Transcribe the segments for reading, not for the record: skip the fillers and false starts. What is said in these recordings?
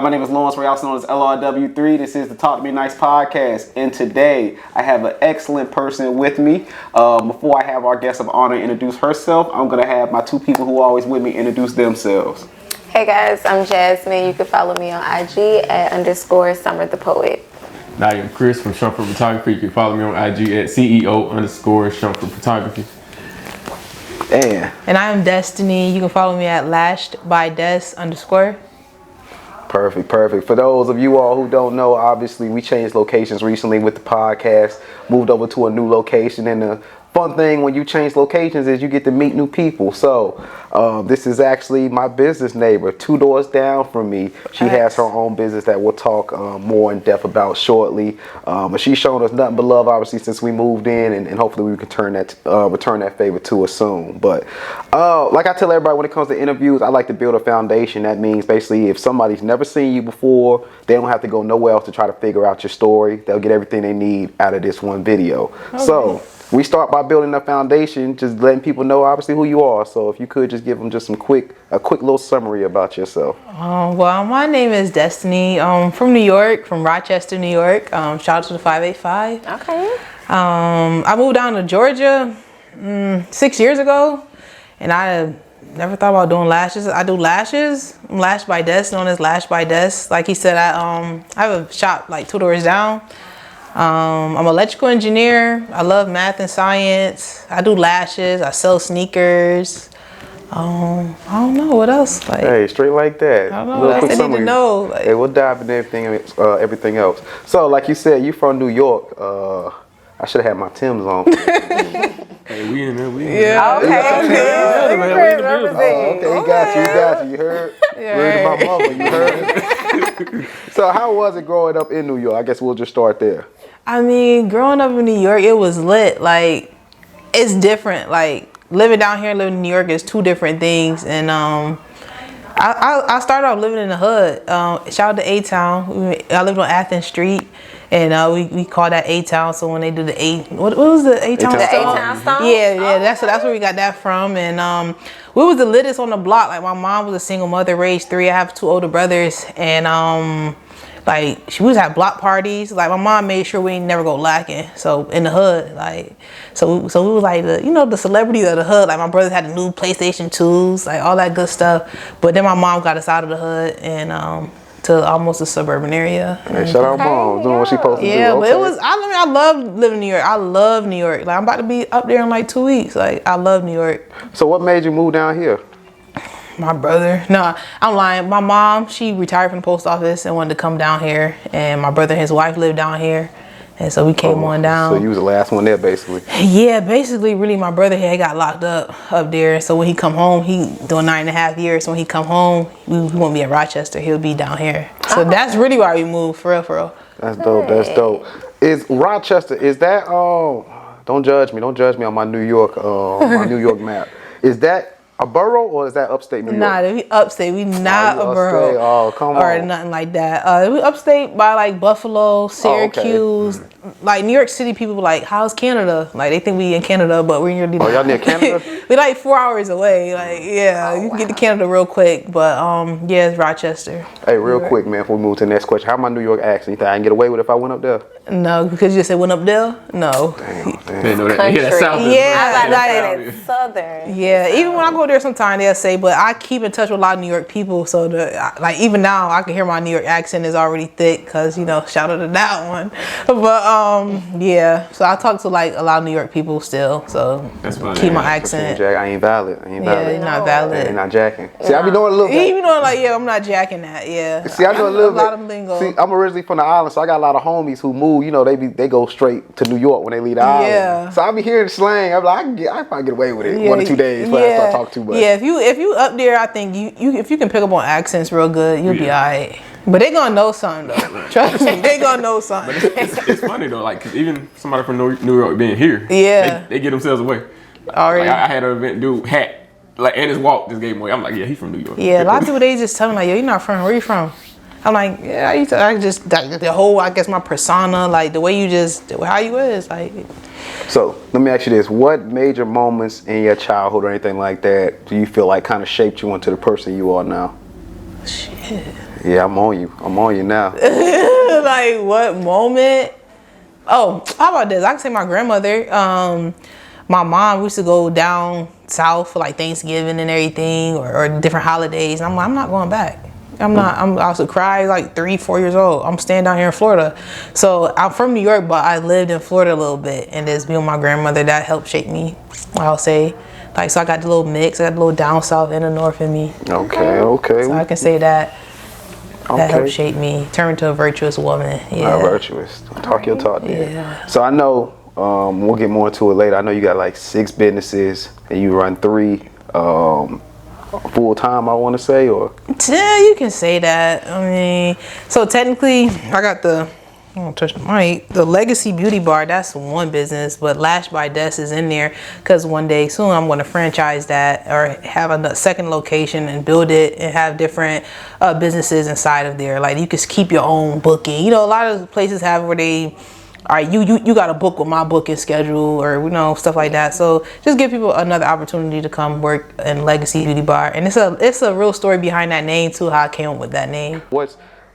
My name is Lawrence Ray, also known as LRW3. This is the Talk to Me Nice podcast. And today I have an excellent person with me. Before I have our guest of honor introduce herself, I'm going to have my two people who are always with me introduce themselves. Hey guys, I'm Jasmine. You can follow me on IG at _Summer the Poet. Now I'm Chris from Shumford Photography. You can follow me on IG at CEO_Shumford Photography. Damn. And I am Destiny. You can follow me at Lashed by Des_. Perfect. For those of you all who don't know, obviously we changed locations recently with the podcast, moved over to a new location, and the fun thing when you change locations is you get to meet new people. So this is actually my business neighbor, 2 doors down from me. She has her own business that we'll talk more in depth about shortly. But she's shown us nothing but love, obviously, since we moved in, and hopefully we can return that favor to her soon. But like I tell everybody, when it comes to interviews, I like to build a foundation. That means basically if somebody's never seen you before, they don't have to go nowhere else to try to figure out your story. They'll get everything they need out of this one video. Okay. So we start by building a foundation, just letting people know obviously who you are. So if you could just give them just a quick little summary about yourself. Well, my name is Destiny. From New York, from Rochester, New York. Shout out to the 585. Okay. I moved down to Georgia 6 years ago, and I never thought about doing lashes. I do lashes. I'm Lashed by Des, known as Lashed by Des. Like he said, I have a shop like 2 doors down. I'm an electrical engineer. I love math and science. I do lashes. I sell sneakers. I don't know what else. Hey, straight like that. I don't know what else I need to know. Hey, we'll dive into everything else. So, like you said, you from New York. I should have had my Timbs on. Hey, we in there. Yeah. Okay. You got you. You heard? Word to my mother. You heard? So, how was it growing up in New York? I guess we'll just start there. I mean, growing up in New York, it was lit. Like, it's different. Like, living down here and living in New York is 2 different things. And I started off living in the hood. Shout out to A-Town. I lived on Athens Street, and we call that A-Town. So when they do the what was the A-Town? The A-Town song? Yeah. That's where we got that from. And we was the littest on the block. Like, my mom was a single mother, raised 3. I have 2 older brothers, and like, we was at block parties. Like, my mom made sure we ain't never go lacking. So in the hood, like, so we was like the celebrities of the hood. Like, my brothers had the new PlayStation 2s, like all that good stuff. But then my mom got us out of the hood and to almost a suburban area. Hey, shout out mom, doing what she supposed to do. Yeah, okay. But it was. I love living in New York. I love New York. Like, I'm about to be up there in like 2 weeks. Like, I love New York. So what made you move down here? My brother. No, I'm lying. My mom, she retired from the post office and wanted to come down here. And my brother and his wife lived down here. And so we came on down. So you was the last one there, basically? Yeah, basically, really, my brother had got locked up there. So when he come home, he doing 9.5 years. So when he come home, we won't be in Rochester. He'll be down here. So that's really why we moved, for real. That's dope. Is Rochester, is that, don't judge me on my New York map. Is that a borough or is that upstate New York? Nah, we upstate. We not a borough. Oh, come on. Or nothing like that. We upstate by like Buffalo, Syracuse. Like, New York City people like, how's Canada? Like, they think we in Canada, but we're really not. Oh, y'all near Canada? We like 4 hours away. Like, you can get to Canada real quick. But yeah, it's Rochester. Hey, real quick, man, before we move to the next question, how my New York accent? You think I can get away with it if I went up there? No, because you just said went up there? No. Damn. Know that. Country. Yeah, that south. Yeah, It's southern. Yeah, even when I go there sometimes they'll say, but I keep in touch with a lot of New York people, so like even now I can hear my New York accent is already thick because shout out to that one. But yeah, so I talk to like a lot of New York people still, so that's funny. Keep my accent. Jack, I ain't valid. Yeah, you're not valid. Ain't not jacking. See, I be doing a little bit. Even though like I'm not jacking that. Yeah. See, I know a little bit. A lot of lingo. See, I'm originally from the island, so I got a lot of homies who move. They go straight to New York when they leave the island. Yeah. So I be hearing slang. I'm like, I probably get away with it 1 or 2 days before I start talking too much. Yeah, if you up there, I think if you can pick up on accents real good, you'll be alright. But they gonna know something though. Trust me, they gonna know something. But it's funny though, like, 'cause even somebody from New York being here, they get themselves away. Already. Like, I had an event dude hat, like, and his walk just gave me away. I'm like, yeah, he's from New York. Yeah, a lot of people, they just tell me like, yo, you're not from, where you from? I'm like, yeah, I just the whole, I guess my persona, like the way you just, how you is, like. So let me ask you this: what major moments in your childhood or anything like that do you feel like kind of shaped you into the person you are now? Shit. Yeah, I'm on you. I'm on you now. Like, what moment? Oh, how about this? I can say my grandmother. My mom, we used to go down south for like Thanksgiving and everything, or different holidays. And I'm like, I'm not going back. I also cry like 3-4 years old. I'm staying down here in Florida. So I'm from New York, but I lived in Florida a little bit. And it's being with my grandmother that helped shape me, I'll say. Like, so I got the little mix. I got the little down south and the north in me. Okay. So I can say that. That Okay. helped shape me, turn into a virtuous woman. Yeah. Not virtuous. Talk your talk then. Yeah. So I know, we'll get more into it later. I know you got like 6 businesses and you run 3 full time, I want to say, or? Yeah, you can say that. I mean, so technically, I got I don't touch the mic. The Legacy Beauty Bar, that's one business, but Lashed by Des is in there because one day soon I'm going to franchise that or have a second location and build it and have different businesses inside of there. Like, you can keep your own booking. You know, a lot of places have where they, all right, you got to book with my booking schedule or, you know, stuff like that. So just give people another opportunity to come work in Legacy Beauty Bar. And it's a real story behind that name too, how I came up with that name.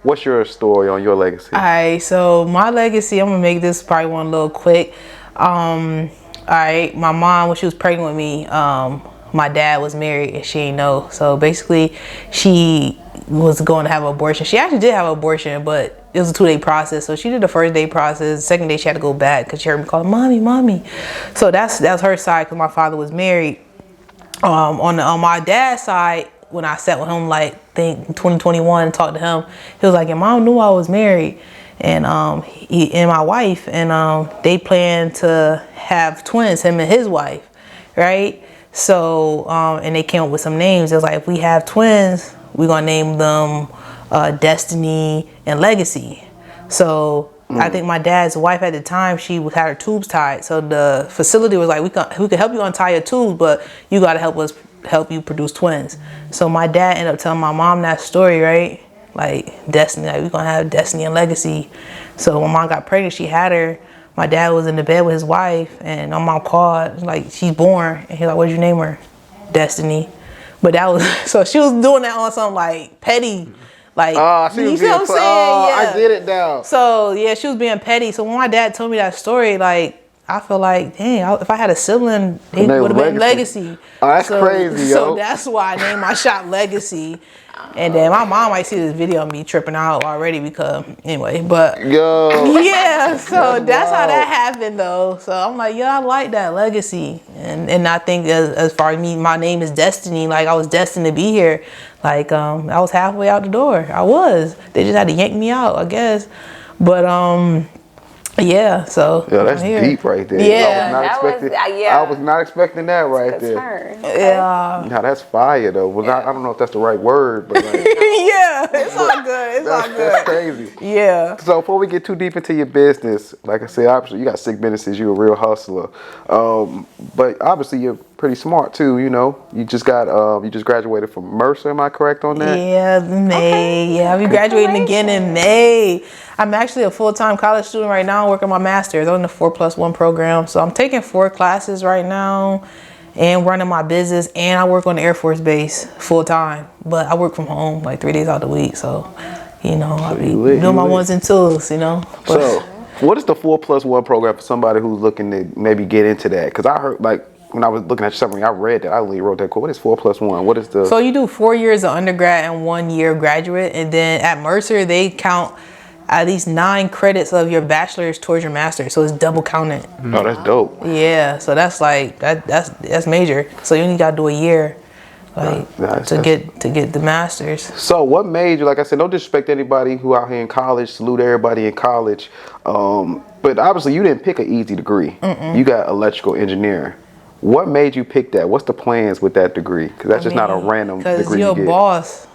What's your story on your legacy? All right, so my legacy, I'm gonna make this probably one a little quick. All right, my mom, when she was pregnant with me, my dad was married and she didn't know. So basically, she was going to have an abortion. She actually did have an abortion, but it was a 2-day process. So she did the first day process. The second day, she had to go back because she heard me calling, mommy. So that was her side because my father was married. On my dad's side, when I sat with him, like, think 2021 and talked to him, he was like, your mom knew I was married and he and my wife, and they planned to have twins, him and his wife, right? So and they came up with some names. It was like, if we have twins, we're gonna name them Destiny and Legacy. So I think my dad's wife at the time, she had her tubes tied. So the facility was like, we could help you untie your tubes, but you gotta help you produce twins. So my dad ended up telling my mom that story, right? Like, Destiny, like, we're gonna have Destiny and Legacy. So when mom got pregnant, she had her. My dad was in the bed with his wife, and my mom called, like, she's born. And he's like, what'd you name her? Destiny. But that was, so she was doing that on some, like, petty, like, you see what I'm saying? Yeah. I get it now. So, yeah, she was being petty. So when my dad told me that story, like, I feel like, dang, if I had a sibling, they would have been Legacy. Oh, that's crazy, yo. So that's why I named my shop Legacy. And then my mom might see this video of me tripping out already because, anyway, but. Yo. Yeah, so that's how that happened, though. So I'm like, yeah, I like that, Legacy. And I think as far as me, my name is Destiny. Like, I was destined to be here. Like, I was halfway out the door. I was. They just had to yank me out, I guess. But, yeah, so. Yeah, that's deep right there. Yeah. I was not expecting that right there. Yeah. Now that's fire though. Well, I don't know if that's the right word, but like, yeah, it's all good. It's all good. That's crazy. Yeah. So before we get too deep into your business, like I said, obviously you got 6 businesses. You're a real hustler, but obviously you're pretty smart too. You know, you just graduated from Mercer. Am I correct on that? Yeah, May. Okay. Yeah, I'll be graduating again in May. I'm actually a full-time college student right now, working my master's on the 4+1 program. So I'm taking 4 classes right now and running my business, and I work on the Air Force Base full-time. But I work from home like 3 days out of the week. So, you know, I'll be doing my ones and twos, you know. But, so what is the 4+1 program for somebody who's looking to maybe get into that? Because I heard, like, when I was looking at your summary, I read that. I literally wrote that quote. What is 4+1? What is the... So you do 4 years of undergrad and 1 year graduate. And then at Mercer, they count at least 9 credits of your bachelor's towards your master's. So it's double counted. Oh, that's dope. Yeah. So that's like, that's major. So you only got to do a year. Like to get the master's. So what made you, like I said, no disrespect to anybody who out here in college, salute everybody in college. But obviously you didn't pick an easy degree. You got electrical engineering. What made you pick that? What's the plans with that degree? Because that's just not a random degree you get. Because you're a boss.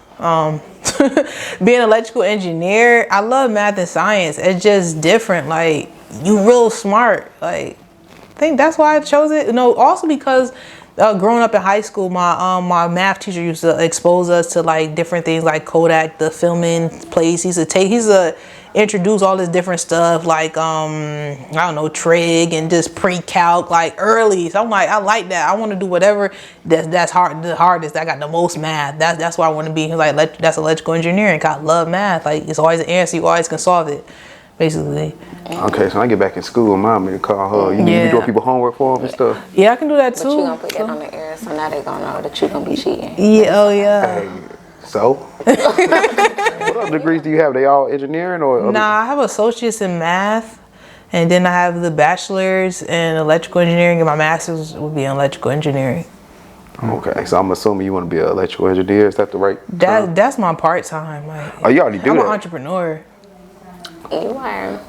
Being an electrical engineer, I love math and science. It's just different. Like, you real smart. Like, I think that's why I chose it. No, also because Growing up in high school, my math teacher used to expose us to like different things like Kodak, the filming place. He used to introduce all this different stuff like I don't know, trig and just pre-calc like early. So I'm like, I like that. I want to do whatever that's hard, the hardest. I got the most math. That's why I want to be like that's electrical engineering. 'Cause I love math. Like it's always an answer. You always can solve it. Basically. Okay, so when I get back in school, mom may call her. You be doing people homework for them and stuff? Yeah, I can do that too. But you gonna put that on the air, so now they gonna know that you gonna be cheating. Yeah, oh yeah. Hey, so? What other degrees do you have? They all engineering or? Nah, I have associates in math, and then I have the bachelor's in electrical engineering, and my master's will be in electrical engineering. Okay, so I'm assuming you want to be an electrical engineer. Is that the right term? That's my part time. Like, Oh, you already do I'm that? an entrepreneur. You are.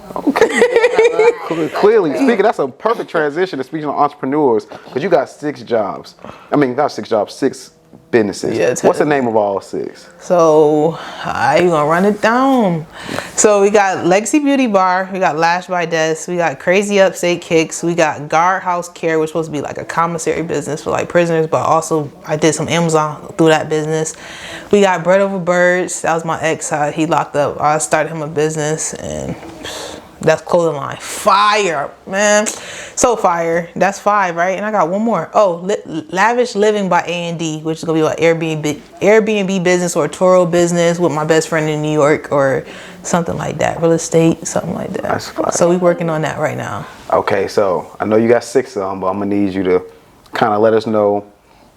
Clearly speaking, that's a perfect transition to speaking of entrepreneurs because you got 6 jobs. I mean, not 6 jobs, 6 businesses. Yeah, What's the name of all 6? So I gonna run it down. So we got Legacy Beauty Bar, we got Lashed by Des, we got Crazy Upstate Kicks, we got Guard House Care, which is supposed to be like a commissary business for like prisoners, but also I did some Amazon through that business. We got Bread Over Birds. That was my ex. He locked up. I started him a business, and that's clothing line. Fire, man. So fire. That's 5, right? And I got one more. Oh, Lavish Living by A&D, which is going to be like Airbnb business or a Toro business with my best friend in New York or something like that. Real estate, something like that. That's fire. So we working on that right now. Okay, so I know you got 6 of them, but I'm going to need you to kind of let us know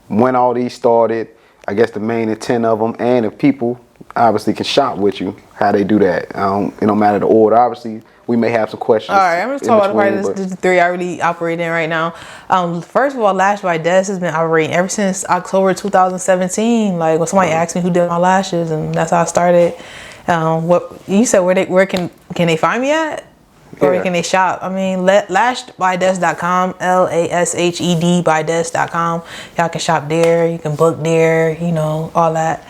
when all these started, I guess the main intent of them, and if people obviously can shop with you, how they do that. It don't matter the order. Obviously, we may have some questions. All right, I'm going to talk about the 3 I really operate in right now. First of all, Lashed by Des has been operating ever since October 2017. Like when somebody asked me who did my lashes, and that's how I started. What you said? Where can they find me at? Or Yeah. can they shop? I mean, lashedbydes.com, LASHED by des.com. Y'all can shop there. You can book there. You know, all that.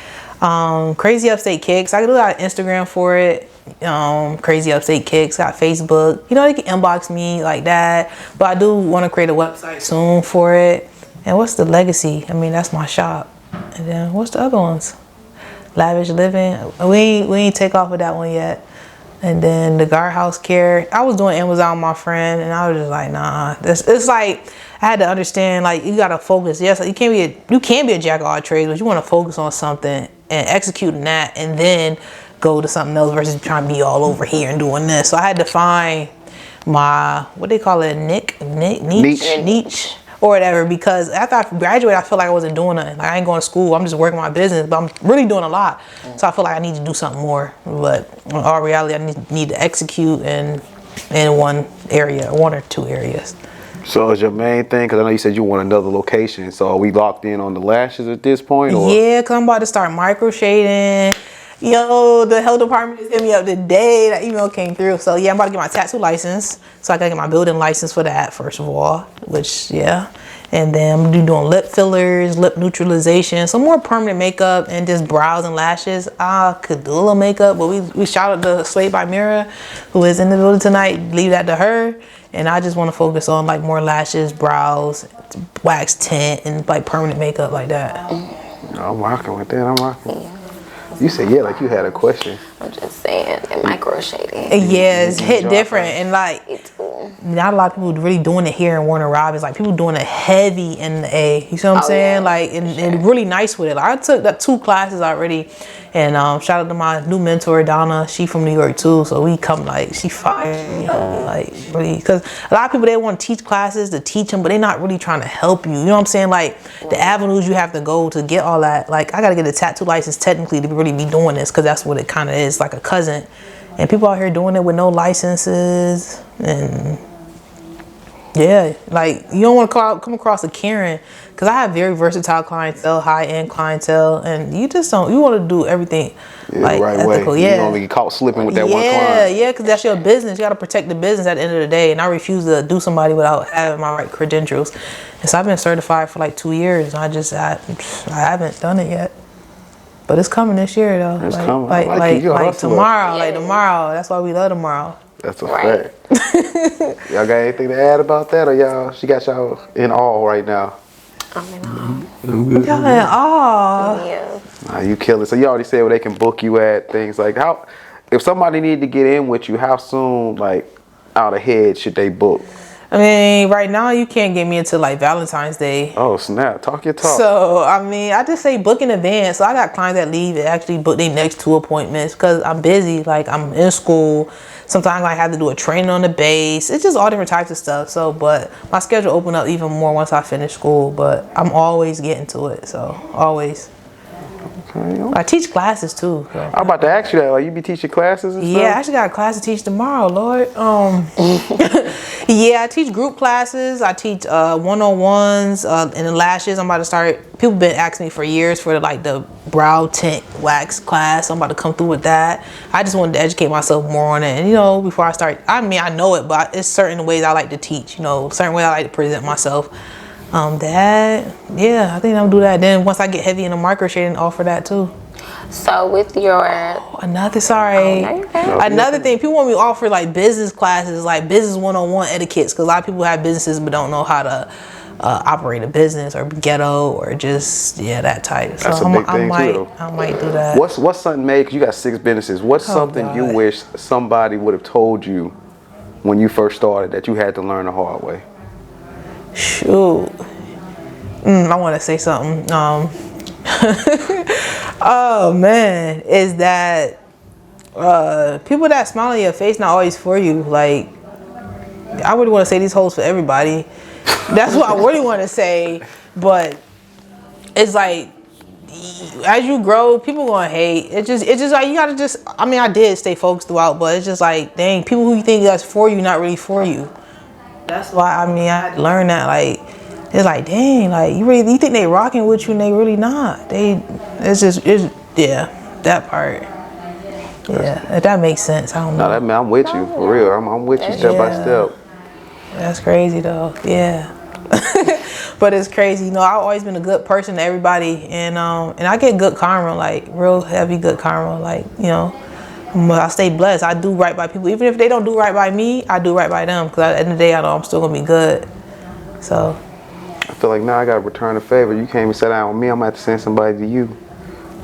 Crazy Upstate Kicks. I do got Instagram for it. Crazy Upstate Kicks. Got Facebook. You know, they can inbox me like that. But I do want to create a website soon for it. And what's the Legacy? I mean, that's my shop. And then what's the other ones? Lavish Living. We ain't take off with that one yet. And then the Guard House Care. I was doing Amazon with my friend, and I was just like, nah. It's like I had to understand, like you gotta focus. Yes, you can be a jack of all trades, but you want to focus on something and executing that, and then go to something else versus trying to be all over here and doing this. So I had to find my what they call it, niche. Or whatever, because after I graduated, I feel like I wasn't doing nothing. Like I ain't going to school. I'm just working my business, but I'm really doing a lot. So I feel like I need to do something more. But in all reality, I need to execute in one area, 1 or 2 areas. So is your main thing, because I know you said you want another location, so are we locked in on the lashes at this point? Or? Yeah, because I'm about to start micro shading. Yo, the health department just hit me up today. That email came through. So yeah, I'm about to get my tattoo license. So I gotta get my building license for that first of all. Which yeah. And then I'm gonna be doing lip fillers, lip neutralization, some more permanent makeup, and just brows and lashes. I could do a little makeup, but we shout out to Sway by Mira, who is in the building tonight. Leave that to her. And I just want to focus on like more lashes, brows, wax tint, and like permanent makeup like that. I'm rocking with that. I'm rocking. Yeah. You said yeah, like you had a question. I'm just saying, and micro shading. Yeah, it's hit different, and like not a lot of people really doing it here in Warner Robins. Like people doing it heavy in the A. You see what I'm saying? Yeah, like and really nice with it. Like, I took that 2 classes already, and shout out to my new mentor Donna. She from New York too, so we come like she fire. You know, like really, because a lot of people they want to teach classes to teach them, but they're not really trying to help you. You know what I'm saying? Like the avenues you have to go to get all that. Like I gotta get a tattoo license technically to really be doing this, because that's what it kind of is, like a cousin. And people out here doing it with no licenses, and yeah, like you don't want to come across a Karen, because I have very versatile clientele, high-end clientele, and you just don't. You want to do everything like the right ethical. way. Yeah, You don't get caught slipping with that one client. Yeah, because that's your business. You got to protect the business at the end of the day, and I refuse to do somebody without having my right credentials. And so I've been certified for like 2 years, and I haven't done it yet. But it's coming this year though. It's like, coming. Like tomorrow. Like tomorrow. That's why we love tomorrow. That's a fact. Y'all got anything to add about that, or y'all? She got y'all in all right now. Yeah. Oh. Yeah. Nah, you kill it. So you already said where they can book you at, things like how. If somebody need to get in with you, how soon, like, out ahead should they book? I mean, right now you can't get me until like Valentine's Day. Oh snap! Talk your talk. So I mean, I just say book in advance. So I got clients that leave and actually book their next 2 appointments because I'm busy. Like I'm in school. Sometimes I have to do a training on the base. It's just all different types of stuff. So, but my schedule open up even more once I finish school. But I'm always getting to it. So always. Okay. I teach classes too. So. I'm about to ask you that. Like, you be teaching classes and Yeah, I stuff? actually got a class to teach tomorrow, Lord. Yeah, I teach group classes. I teach one-on-ones in the lashes. I'm about to start. People been asking me for years for like the brow tint wax class. I'm about to come through with that. I just wanted to educate myself more on it. And you know, before I start, I mean, I know it, but it's certain ways I like to teach. You know, certain ways I like to present myself. Yeah, I think I'll do that. Then once I get heavy in the micro shading, offer that too. So with your Another thing, people want me to offer like business classes, like business 101 etiquettes, because a lot of people have businesses but don't know how to operate a business or ghetto or just that type. So That's a big thing too. I might do that. What's something made? Cause you got 6 businesses. What's something you God. wish somebody would have told you when you first started that you had to learn the hard way? Shoot. I want to say something. Oh man, is that people that smile on your face not always for you. Like, I really want to say these hoes for everybody. That's what I really want to say. But it's like, as you grow, people gonna hate. It's just like you gotta just. I mean, I did stay focused throughout, but it's just like, dang, people who you think that's for you, not really for you. That's why I had to learn that. Like, it's like, dang, like you think they rocking with you and they really not. That part. Yeah, if that makes sense. I don't know. No, that man, I'm with you for real. I'm with you step by step. That's crazy though. Yeah. But it's crazy. You know, I've always been a good person to everybody, and I get good karma, like real heavy good karma. Like, you know, I stay blessed. I do right by people, even if they don't do right by me. I do right by them because at the end of the day, I know I'm still gonna be good. So. I feel like now I gotta return a favor. You came and sat down with me. I'm gonna have to send somebody to you.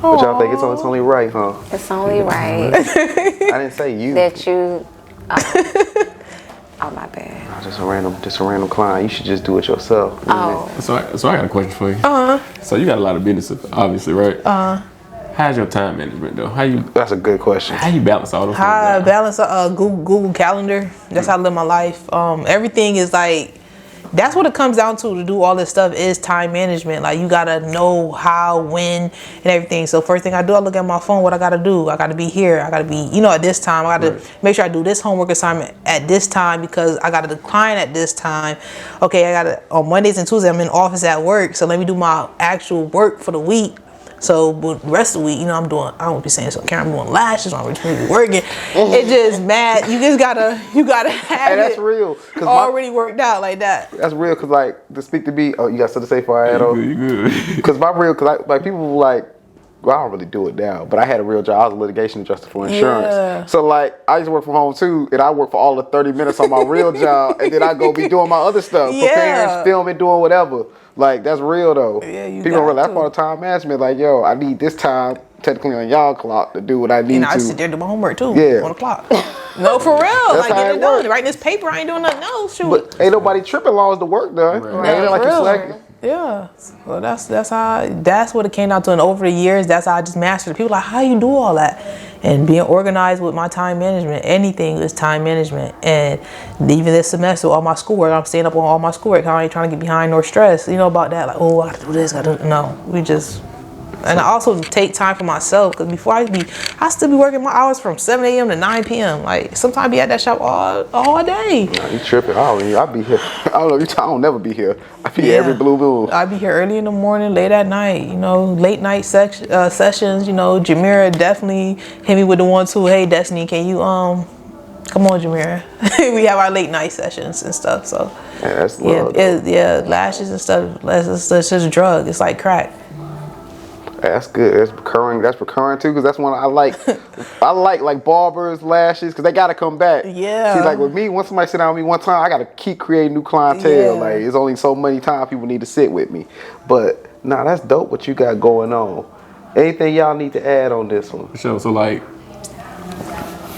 But y'all think it's only right, huh? it's only right I didn't say you. that you. Oh my bad. Just a random client. You should just do it yourself. Oh. So I got a question for you. So you got a lot of businesses, obviously, right? How's your time management though? That's a good question. How you balance all those things? How I balance Google Calendar. That's how I live my life. Everything is like, that's what it comes down to do all this stuff is time management. Like, you gotta know how, when, and everything. So first thing I do, I look at my phone, what I gotta do. I gotta be here. I gotta be, at this time. I gotta make sure I do this homework assignment at this time because I got a client at this time. Okay, on Mondays and Tuesdays, I'm in office at work. So let me do my actual work for the week. So the rest of the week, I won't be saying so. I'm doing lashes. I'm really working. It's just mad. You just gotta have that's real. Already worked out like that. That's real, cause like to speak to me. Oh, you got something to say for I You good. Cause like people like. Well, I don't really do it now, but I had a real job. I was a litigation adjuster for insurance. Yeah. So like, I used to work from home too, and I work for all the 30 minutes on my real job, and then I go be doing my other stuff, preparing, filming, doing whatever. Like, that's real though. Yeah, people don't realize that's part of time management. Like, yo, I need this time technically on y'all clock to do what I need to. I sit there and do my homework too. Yeah. 1 o'clock. No, for real. That's Like, get how it it done. work. Writing this paper, I ain't doing nothing else. Shoot. But ain't nobody tripping long as the work done. Right. Ain't it like For you real. slacking? Yeah. Well, that's what it came down to. And over the years, that's how I just mastered it. People are like, how you do all that? And being organized with my time management. Anything is time management. And even this semester, all my schoolwork, I'm staying up on all my schoolwork. I ain't trying to get behind nor stress. About that. Like, oh, I gotta do this. No, we just. And I also take time for myself because before I still be working my hours from 7 a.m. to 9 p.m. Like, sometimes I be at that shop all day. Nah, you tripping. I be here. I don't never be here. I be here every blue moon. I be here early in the morning, late at night, late night sessions, Jamira definitely hit me with the 1-2. Hey, Destiny, can you, come on, Jamira. We have our late night sessions and stuff, so. Yeah, that's love. Lashes and stuff, it's just a drug. It's like crack. That's good. That's recurring. That's recurring too, because that's one I like. I like barbers, lashes, because they gotta come back. Yeah. See, like with me, once somebody sit down with me one time, I gotta keep creating new clientele. Yeah. Like it's only so many times people need to sit with me. But nah, that's dope. What you got going on? Anything y'all need to add on this one? So like,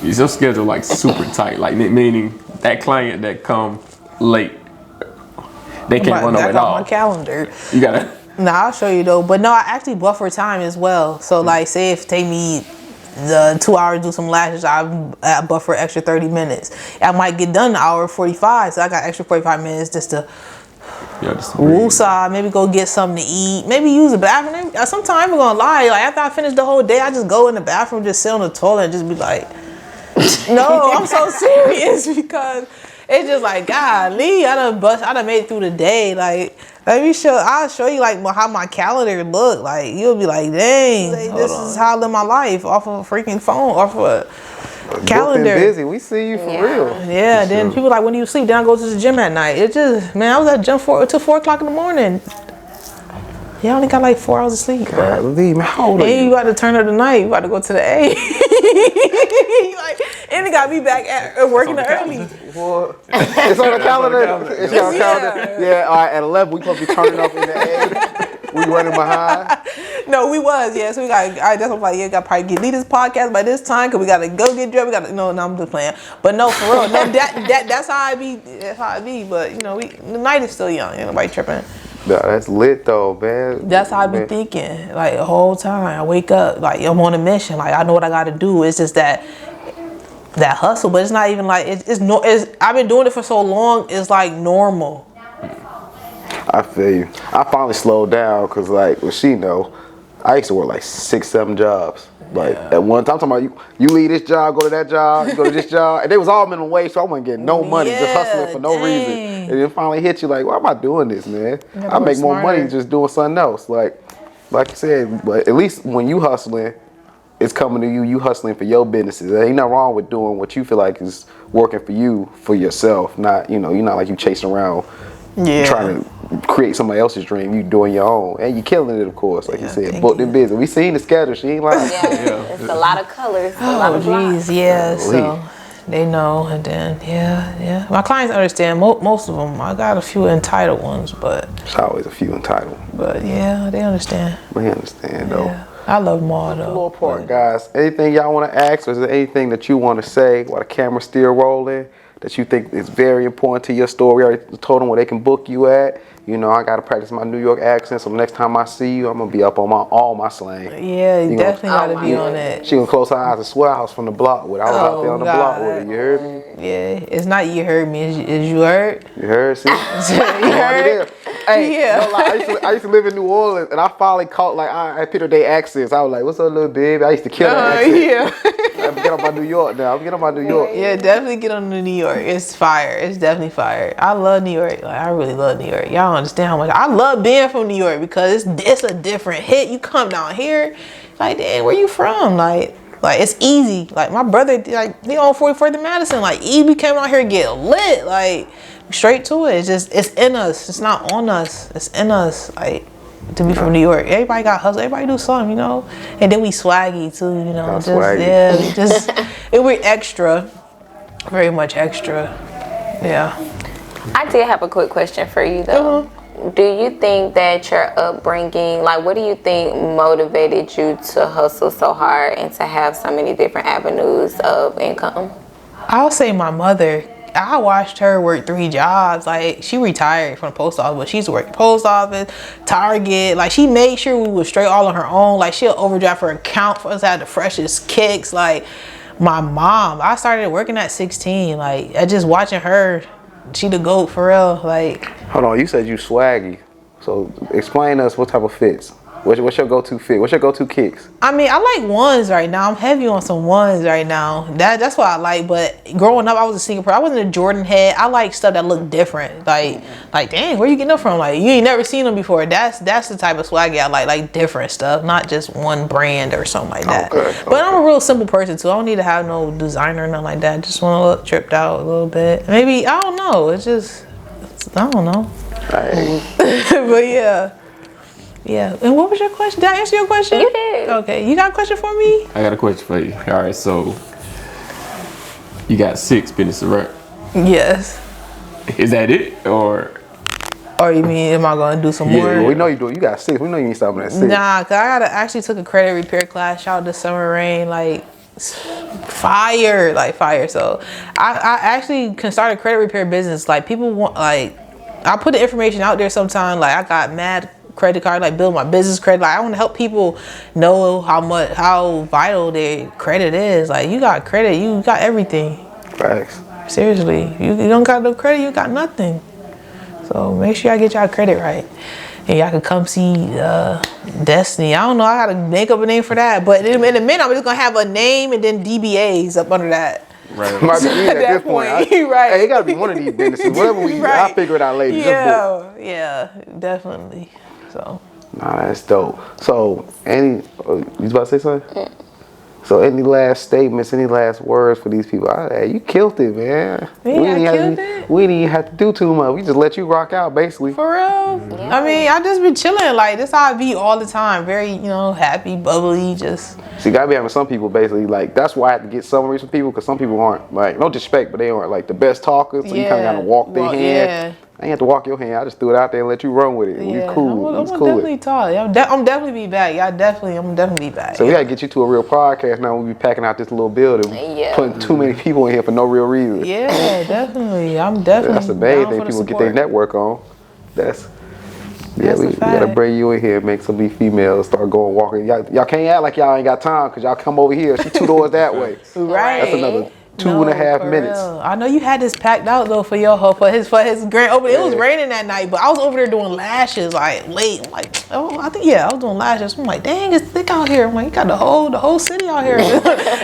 is your schedule like super tight? Like meaning that client that come late, they can't run over at all. My calendar. You gotta. Nah, I'll show you though. But no, I actually buffer time as well. So like, say if it take me the 2 hours to do some lashes, I buffer extra 30 minutes. I might get done in an hour 45, so I got extra 45 minutes just to woosah, maybe go get something to eat, maybe use the bathroom. Sometimes I'm gonna lie, like after I finish the whole day, I just go in the bathroom, just sit on the toilet and just be like, no, I'm so serious, because it's just like, golly, I done made it through the day. Like, I'll show you like how my calendar look. Like, you'll be like, dang, this is how I live my life off of a freaking phone, off of a calendar. Busy. We see you for real. Yeah, then people like, when do you sleep? Then I go to the gym at night. It just, man, I was at the gym till 4 o'clock in the morning. Yeah, I only got like 4 hours of sleep. Golly, man, how old are And you? you about to turn up the night. You about to go to the A. Like, and it got me back at working early. What? It's on the calendar. It's on the calendar. Yeah, all right, at 11, we supposed to be turning up in the A. We running behind. No, we was, yeah. So we got, that's what I'm like, yeah, got probably leave this podcast by this time, because we got to go get dressed. We got to, no, I'm just playing. But no, for real. No, that's how I be. That's how I be. But, the night is still young. Ain't nobody tripping. No, that's lit though, man. That's how I be thinking. Like, the whole time. I wake up, like, I'm on a mission. Like, I know what I got to do. It's just that hustle. But it's not even like, I've been doing it for so long, it's like normal. I feel you. I finally slowed down because, like, well, she know, I used to work like 6, 7 jobs. Like, at one time, I'm talking about you leave this job, go to that job, you go to this job. And they was all minimum wage, so I wasn't getting no money, just hustling for no reason. And then finally hit you like, why am I doing this, man? I make more money just doing something else. Like you said, but at least when you hustling, it's coming to you. You hustling for your businesses. There ain't nothing wrong with doing what you feel like is working for you, for yourself. Not, you're not like you chasing around trying to create somebody else's dream. You doing your own, and you killing it, of course. Like you said, booked and busy. We seen the schedule. She ain't lying. Yeah, it's a lot of colors. A lot of blocks. Yeah. So they know, and then yeah. My clients understand. Most of them. I got a few entitled ones, but There's always a few entitled. But yeah, they understand. We understand though. Yeah. I love them all though. Little part, guys. Anything y'all want to ask, or is there anything that you want to say while the camera's still rolling that you think is very important to your story? We already told them where they can book you at. I got to practice my New York accent, so the next time I see you, I'm going to be up on all my slang. Yeah, you definitely got to be on it. She going to close her eyes and swear I was from the block with her. I was out there on the block with her. You heard me? Yeah, it's not you heard me, it's you heard. You heard, see? You heard? Hey, Yeah. no lie, I used to live in New Orleans, and I finally caught, like, I picked up their accents. I was like, what's up, little baby? I used to kill that accent. Yeah. I'm get on my New York now. I'm get on my New York. Yeah, definitely get on the New York. It's fire. It's definitely fire. I love New York. Like, I really love New York. Y'all don't understand how much I love being from New York, because it's a different hit. You come down here, like, damn, where you from? Like it's easy. Like, my brother, like, he on 44th and Madison. Like, we came out here and get lit. Like, straight to it. It's in us. It's not on us. It's in us. Like, to be from New York, everybody got hustle. Everybody do something, And then we swaggy too, We're extra, very much extra. Yeah. I did have a quick question for you though. Do you think that your upbringing, like, what do you think motivated you to hustle so hard and to have so many different avenues of income? I'll say my mother. I watched her work 3 jobs. Like, she retired from the post office, but she's working post office, Target. Like, she made sure we was straight all on her own. Like, she'll overdraft her account for us to have the freshest kicks. Like, my mom, I started working at 16. Like, I just watching her, she the GOAT for real. Like, hold on, you said you swaggy. So explain to us what type of fits. What's your go-to fit? What's your go-to kicks? I mean, I like ones right now. I'm heavy on some ones right now. That's what I like. But growing up, I was a single person. I wasn't a Jordan head. I like stuff that looked different. Like, dang, where you getting them from? Like, you ain't never seen them before. That's the type of swag I like different stuff, not just one brand or something like that. Okay. But I'm a real simple person too. I don't need to have no designer or nothing like that. I just want to look tripped out a little bit. Maybe, I don't know. I don't know. Hey. But yeah. Yeah. And what was your question? Did I answer your question? You did. Okay. You got a question for me? I got a question for you. All right, so you got 6 businesses, right? Yes. Is that it, or? Or you mean, am I gonna do some more? Yeah, we know you do. You got 6. We know you ain't stopping at 6. Nah, cause I actually took a credit repair class. Shout out to Summer Rain, like fire. So I actually can start a credit repair business. Like people want, like I put the information out there sometimes. Like I got mad credit card, like build my business credit. Like I want to help people know how vital their credit is. Like you got credit, you got everything. Facts. Seriously, you don't got no credit, you got nothing. So make sure y'all get y'all credit right. And y'all can come see Destiny. I don't know, I gotta make up a name for that. But in a minute, I'm just gonna have a name and then DBAs up under that. Right. Might be at this point. Right. Hey, it gotta be one of these businesses. Whatever we, Right. I'll figure it out later. Just book. Yeah, definitely. So Nah, that's dope. So, you was about to say something? So, any last statements, any last words for these people? You killed it, man. Yeah, We didn't even have to do too much. We just let you rock out, basically. for real. Yeah. I mean, I just be chilling. Like this how I be all the time. Very, happy, bubbly, just See, gotta be having some people basically like. That's why I have to get summaries from people because some people aren't like no disrespect, but they aren't like the best talkers. So you kind of gotta walk their hand. Yeah. I ain't have to walk your hand. I just threw it out there and let you run with it. Yeah, We cool. I'm It's gonna cool. definitely talk. I'm definitely be back. I'm definitely be back. So we gotta get you to a real podcast now. We be packing out this little building, Yeah. putting too many people in here for no real reason. Yeah, definitely. I'm definitely. That's the main down thing for the people get their support. network on. That's That's we a gotta fact. bring you in here and make some of these females start going walking. Y'all can't act like y'all ain't got time because y'all come over here. She 2 doors that way. Right. That's another two No, and a half for minutes. real. I know you had this packed out though for his grand opening. It was raining that night, but I was over there doing lashes like late. I'm like, oh, I was doing lashes. I'm like, dang, it's thick out here. I'm like, you got the whole city out here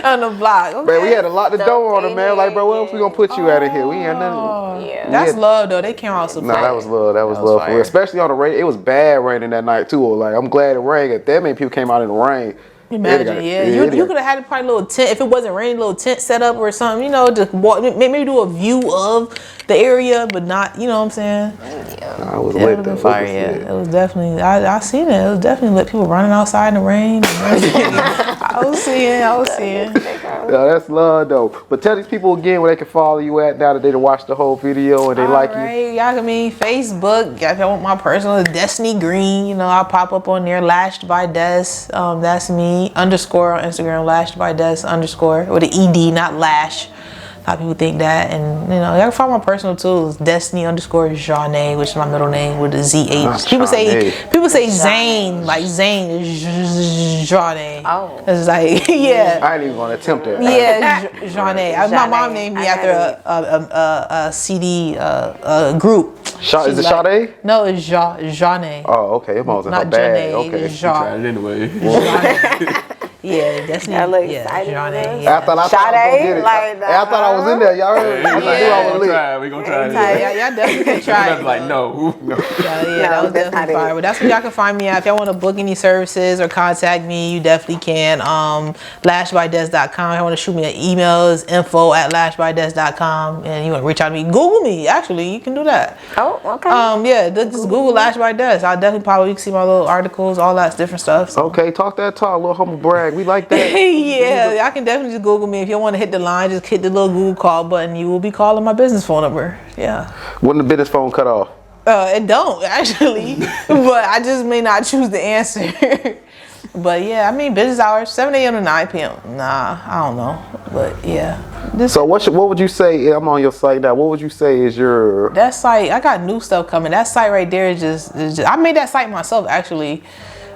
on the block. Okay. Man, we had a lot to do on it, man. Like, bro, where else Yeah. we gonna put you out of here? We ain't nothing. Oh, Yeah. that's Yeah. love though. They came out so No, that was love. That was love for fire. real. Especially on the rain. It was bad raining that night too. Like, I'm glad it rained. If that many people came out in the rain. Imagine, you could have had probably a little tent if it wasn't raining, a little tent set up or something, just walk, maybe do a view of the area, but not, you know what I'm saying? Nah, it was It lit was though. fire, It was yeah. lit. It was definitely, I seen it. It was definitely lit. People running outside in the rain. I was seeing. Yeah, that's love though. But tell these people again where they can follow you at now that they done watched the whole video and they like you. Alright, y'all can mean Facebook. If y'all want my personal, Destiny Green. I pop up on there. Lashed by Des. That's me. _ on Instagram. Lashed by Des _ with an ED, not Lash. A lot of people think that, and y'all can find my personal too. It's Destiny _ which is my middle name with a ZH. People say Zane, like Zane is Jane. Oh. It's like yeah. I ain't even gonna attempt that. Yeah, Jane. My mom Jane. named me I after a CD group. Is it Sade? No, it's Jane. Oh, okay. Your mom's in her Not bag. Jane. Okay. It's Tried Jane. it anyway. Yeah, Destiny. That looks yeah, exciting. Jane. I Yeah. thought I was gonna Sade? get it. Like I thought I was in there. Y'all heard me. I knew I was lit. We gonna try it. Y'all definitely can try it. Like no. Yeah, that was that's definitely not fire. it. But that's where y'all can find me at. If y'all want to book any services or contact me, you definitely can. Lashbydes.com. If y'all want to shoot me an email, it's info@lashbydes.com. And you want to reach out to me, Google me. Actually, you can do that. Oh, okay. Yeah, just Google Lash by Des. I'll definitely probably see my little articles, all that different stuff. So. Okay, talk that talk. A little humble brag. We like that. Yeah, y'all can definitely just Google me. If you want to hit the line, just hit the little Google call button. You will be calling my business phone number. Yeah. When the business phone cut off. It don't actually, but I just may not choose to answer. But yeah, I mean business hours 7 a.m. to 9 p.m. Nah, I don't know, but yeah. So what would you say? I'm on your site now. What would you say is your? That site, I got new stuff coming. That site right there is just I made that site myself actually.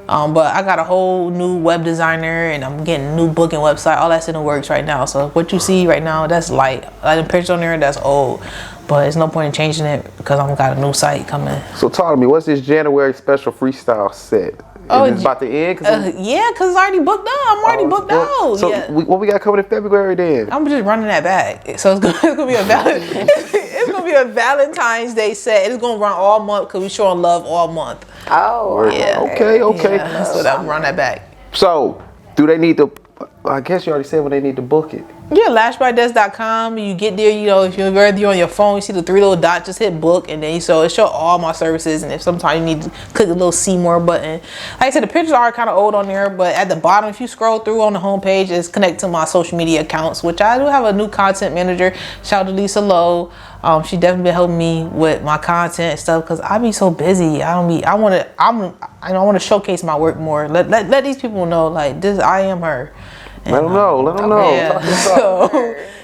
But I got a whole new web designer and I'm getting a new booking website. All that's in the works right now. So what you see right now, that's light. Like the picture on there, that's old. But there's no point in changing it because I've got a new site coming. So talk to me. What's this January special freestyle set? Oh, Is it about to end? Yeah, because it's already booked out. I'm already booked out. So Yeah. what we got coming in February then? I'm just running that back. So it's gonna be it's gonna be a Valentine's Day set. It's gonna run all month because we showing love all month. Oh, Yeah. Okay. Yeah, so I'm run that back. So do they need to? I guess you already said when they need to book it. Yeah, lashedbydes.com. You get there, you know, if you're on your phone, you see the 3 little dots, just hit book, and then it show all my services. And if sometimes you need to click the little see more button. Like I said, the pictures are kind of old on there, but at the bottom, if you scroll through on the homepage, it's connect to my social media accounts, which I do have a new content manager. Shout out to Lisa Lowe. She definitely been helping me with my content and stuff because I be so busy. I want to showcase my work more. Let these people know like this. I am her. And, Let them know. Let them know.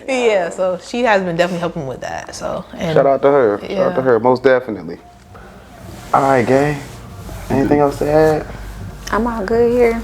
Yeah. So she has been definitely helping with that. So shout out to her. Yeah. Shout out to her. Most definitely. All right, gang. Anything else to add? I'm all good here.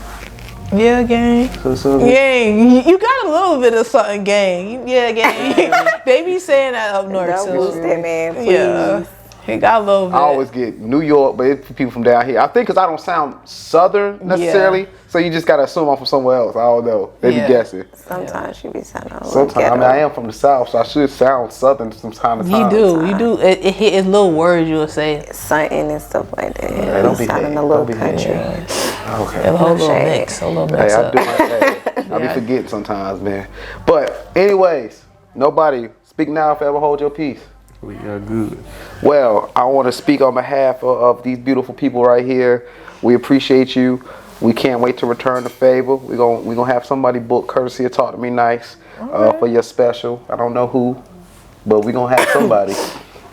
Yeah, gang. So Gang, you got a little bit of something, gang. Yeah, gang. They be saying that up north Don't boost too. that, man, please. Yeah, he got a little bit. I always get New York, but it's for people from down here. I think because I don't sound Southern necessarily, so you just gotta assume I'm from somewhere else. I don't know. They be guessing. Sometimes you be sounding a little Sometimes I ghetto. I am from the South, so I should sound Southern from time to time. You do. It hit his little words you will say. Something and stuff like that. Yeah, don't be sounding hating. a little Don't be country. Okay. A whole little shade. mix. A little Hey, mix I up. do my thing. I be forgetting sometimes, man. But anyways, nobody speak now, forever hold your peace. We are good. Well, I want to speak on behalf of these beautiful people right here. We appreciate you. We can't wait to return the favor. We're gonna have somebody book courtesy of Talk to Me Nice for your special. I don't know who, but we're gonna have somebody.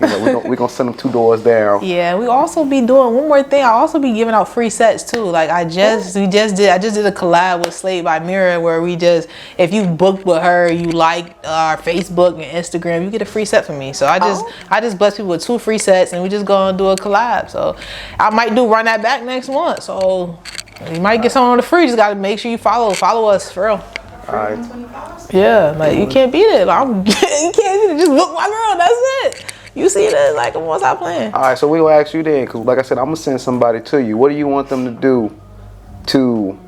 You know, we're gonna send them 2 doors down. Yeah, we also be doing one more thing. I also be giving out free sets too. Like I just did a collab with Slade by Mira where if you booked with her, you like our Facebook and Instagram, you get a free set from me. So I just bless people with 2 free sets and we just gonna do a collab. So I might run that back next month. So you might get something on the free. Just gotta make sure you follow us for real. All right. Yeah, like you can't beat it. Like, you can't beat it. Just book my girl. That's it. You see it like I'm stop playing. All right, so we gonna ask you then, because like I said, I'm gonna send somebody to you. What do you want them to do to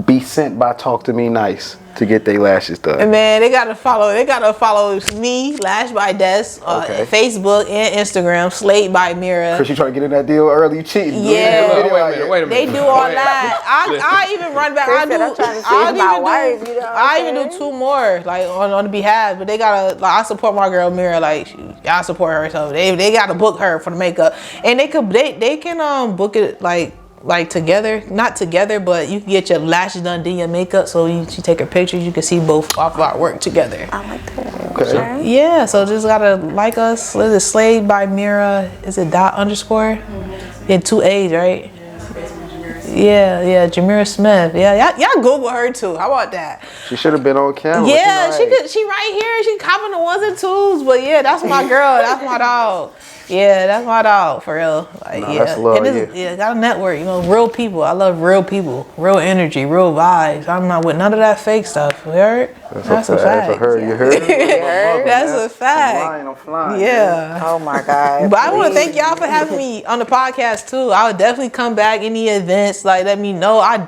be sent by Talk to Me Nice to get their lashes done? And man, they gotta follow me, Lashed by Des, Okay. Facebook and Instagram, Slate by Mira. Because you trying to get in that deal early, you cheating. Yeah. Wait a minute. They do all that. I even run back. Chris said, I'm trying to see my wife, you know. I even do 2 more, like on the behalf. But they gotta, like, I support my girl Mira. Like, I support her. So they gotta book her for the makeup, and they can book it like together, not together, but you can get your lashes done, do your makeup, so she take her pictures. You can see both of our work together. I like that. Okay. Yeah, so just gotta like us. Is it Slade by Mira? Is it _? In 2 A's, right? Yeah, Jamira Smith. Yeah, y'all Google her too. How about that? She should have been on camera. Yeah, but you know, hey. she right here. She copping the 1s and 2s. But yeah, that's my girl. That's my dog. Yeah, that's my dog for real. Like, No, that's love, got a network. You know, real people. I love real people, real energy, real vibes. I'm not with none of that fake stuff. You heard? That's a fact. That's a heard. You heard? That's a fact. I'm flying. Yeah. Oh my God. But I want to thank y'all for having me on the podcast too. I would definitely come back any events. Like, let me know. I'll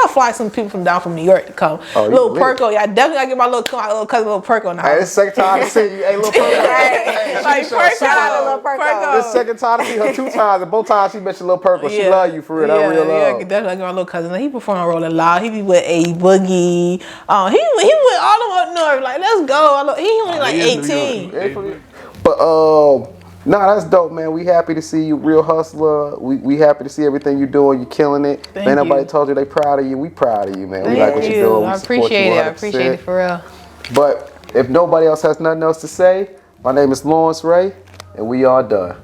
fly some people from New York to come. Oh, little lit. Perko. Yeah, I definitely gotta get my little cousin little Perko now. Hey, it's the second time to see you. Hey, little Perko. Like Perko. Shout out to Lil Perko. This second time to see her 2 times, and both times she mentioned Lil Purple. She love you for real. That real Yeah, love. definitely get my little cousin. He perform on Rolling Loud. He be with A Boogie. He went all the way up north. Like, let's go. He only like he is New 18. York. But nah, that's dope, man. We happy to see you, real hustler. We happy to see everything you doing. You killing it. Thank Man, nobody you. told you they proud of you. We proud of you, man. We Thank like what you're you. doing. We I support appreciate you it. I appreciate it 100%. for real. But if nobody else has nothing else to say, my name is Lawrence Ray, and we are done.